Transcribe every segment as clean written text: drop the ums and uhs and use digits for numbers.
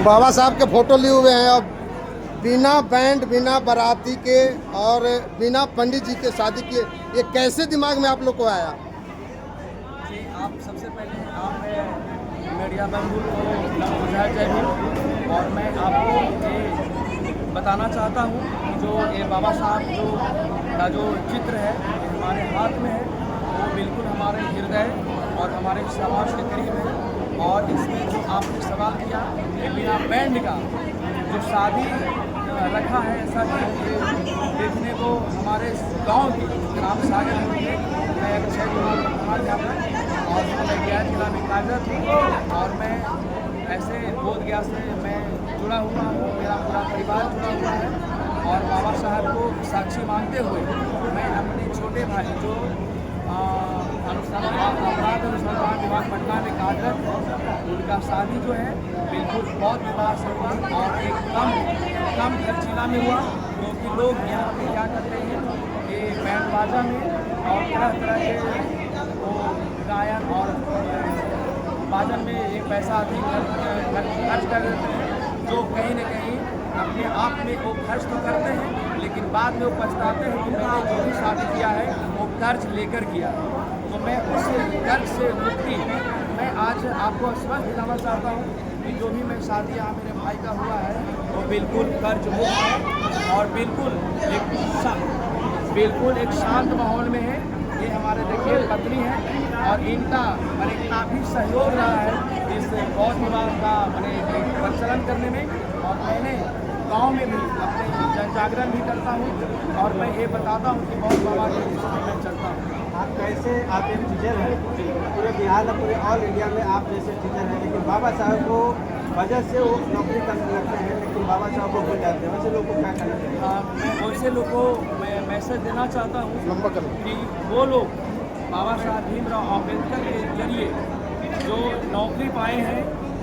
बाबा साहब के फोटो लिए हुए हैं और बिना बैंड बिना बाराती के और बिना पंडित जी के शादी किए, ये कैसे दिमाग में आप लोग को आया? जी, आप सबसे पहले आप मीडिया बंधु को नमस्कार, जय भीम। और मैं आपको ये बताना चाहता हूँ कि जो ये बाबा साहब का जो चित्र है हमारे हाथ में है, वो बिल्कुल हमारे हृदय और हमारे समाज के करीब है। और इसमें जो आपने सवाल किया कि बिना बैंड का जो शादी रखा है, ऐसा कि देखने को हमारे गांव के ग्राम सागर में मैं 6 कुमार यहाँ और मैं गया जिला में कार्यरत हूँ। और मैं ऐसे बोध गया से मैं जुड़ा हुआ हूँ, मेरा पूरा परिवार जुड़ा हुआ है। और बाबा साहब को साक्षी मानते हुए मैं अपने छोटे भाई जो अपराध अनुसंधान विभाग पटना में कार्यरत है, उनका शादी जो है बिल्कुल बहुत विवाह से हुआ और एक कम खर्चीला में हुआ। क्योंकि लोग यहाँ पे क्या करते हैं कि बैंड बाजा में और तरह तरह के वो गायन और बाजन में ये पैसा अधिक खर्च कर देते हैं, जो कहीं न कहीं अपने आप में वो खर्च तो करते हैं, लेकिन बाद में वो पछताते हैं कि मैंने जो भी शादी किया है वो कर्ज लेकर किया। तो मैं उस कर्ज से मुक्ति मैं आज आपको आश्वस्त दिलाना चाहता हूँ कि जो भी मैं शादी यहाँ मेरे भाई का हुआ है वो बिल्कुल कर्ज मुक्त है और बिल्कुल एक शांत माहौल में है। ये हमारे देखिए पत्नी है और इनका मैंने काफ़ी सहयोग रहा है इस बौद्ध विवाह का मैंने प्रचलन करने में। और मैंने गांव में भी अपने जन जागरण भी करता हूँ और मैं ये बताता हूँ कि बौद्ध बाबा के विषय में मैं चलता हूँ। आप कैसे आप एक टीचर हैं, पूरे बिहार में पूरे ऑल इंडिया में आप जैसे टीचर हैं, लेकिन बाबा साहब को वजह से वो नौकरी करने लगते हैं, लेकिन बाबा साहब को भूल जाते हैं। वैसे लोग को क्या करना चाहिए? मैं वैसे लोग को मैं मैसेज देना चाहता हूँ कि वो लोग बाबा साहब भीमराव अम्बेडकर के जरिए जो नौकरी पाए हैं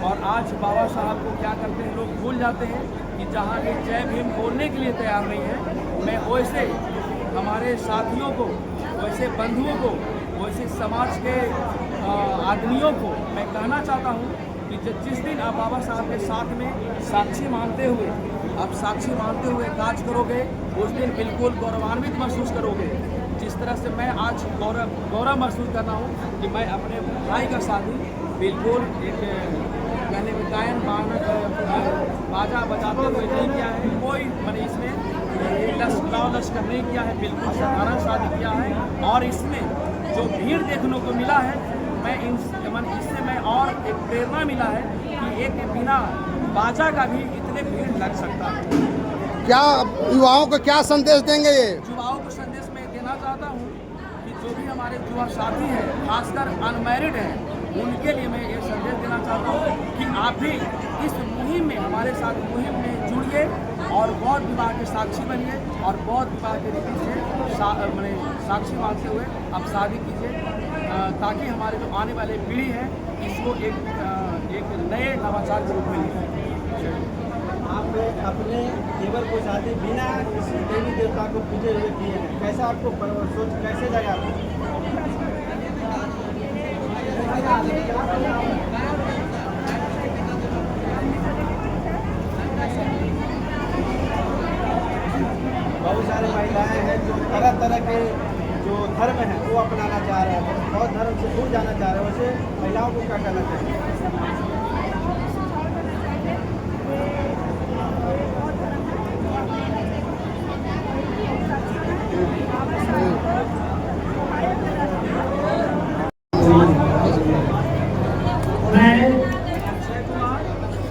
और आज बाबा साहब को क्या करते हैं लोग भूल जाते हैं कि जहाँ ये जय भीम बोलने के लिए तैयार नहीं है। मैं वैसे हमारे साथियों को, वैसे बंधुओं को, वैसे समाज के आदमियों को मैं कहना चाहता हूँ कि जिस दिन आप बाबा साहब के साथ में साक्षी मानते हुए काज करोगे, उस दिन बिल्कुल गौरवान्वित महसूस करोगे। जिस तरह से मैं आज गौरव महसूस कर रहा हूँ कि मैं अपने भाई का शादी बिल्कुल एक कहने में गायन बाजा बजाते हुए नहीं किया है, कोई मैंने इसमें लश्कर नहीं किया है, बिल्कुल साधारण शादी किया है। और इसमें जो भीड़ देखने को मिला है, मैं इससे मैं और एक प्रेरणा मिला है कि एक बिना बाजा का भी इतने भीड़ लग सकता है। क्या युवाओं को क्या संदेश देंगे? ये युवाओं को संदेश मैं देना चाहता हूँ कि जो भी हमारे युवा साथी हैं, खासकर अनमैरिड हैं, उनके लिए मैं ये संदेश देना चाहता हूँ कि आप भी इस मुहिम में हमारे साथ मुहिम में जुड़िए और बौद्ध विवाह के साक्षी बनिए और बौद्ध विवाह के रीति से साक्षी मानते हुए आप शादी कीजिए, ताकि हमारे जो आने वाले पीढ़ी है इसको एक नए नवाचार के रूप में लिखें। आपने अपने देवर को शादी बिना किसी देवी देवता को पूजे हुए किए हैं, कैसा आपको सोच कैसे लगा आपको? बहुत सारे महिलाएं हैं जो तरह तरह के जो धर्म है वो अपनाना चाह रहे हैं, बहुत धर्म से दूर जाना चाह रहे हैं। वैसे महिलाओं को क्या करना चाहिए?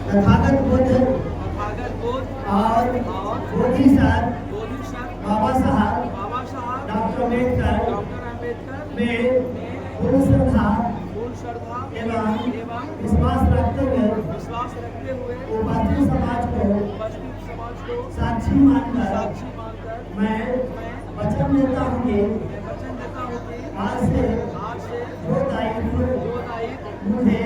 तथागत बुद्ध और बोधिसत्व बाबा साहब डॉक्टर अम्बेडकर में पूर्ण श्रद्धा एवं विश्वास रखते हुए उपस्थित समाज को साक्षी मानकर मैं वचन देता हूँ कि आज से जो दायित्व मुझे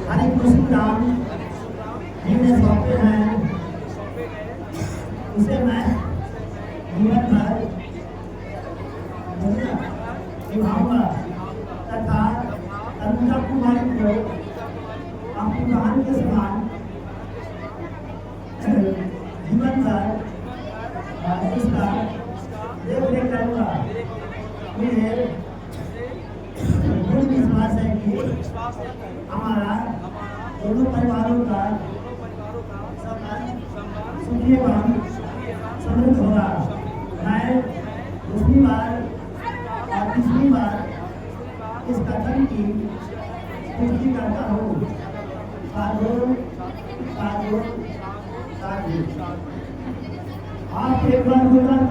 हरि कृष्ण राम जी ने सौंपे हैं, उसे मैं जीवन भर निभाऊंगा अपनी बहन के समान जीवन भर इसका देख रेख करूँगा। मुझे पूर्ण विश्वास है कि हमारा दोनों परिवारों का संबंध सुखी एवं समृद्ध होगा। मैं दूसरी बार और तीसरी बार इस कथन की पुष्टि करता हूँ। साधु साधु साधु। आप एक बार गुजरात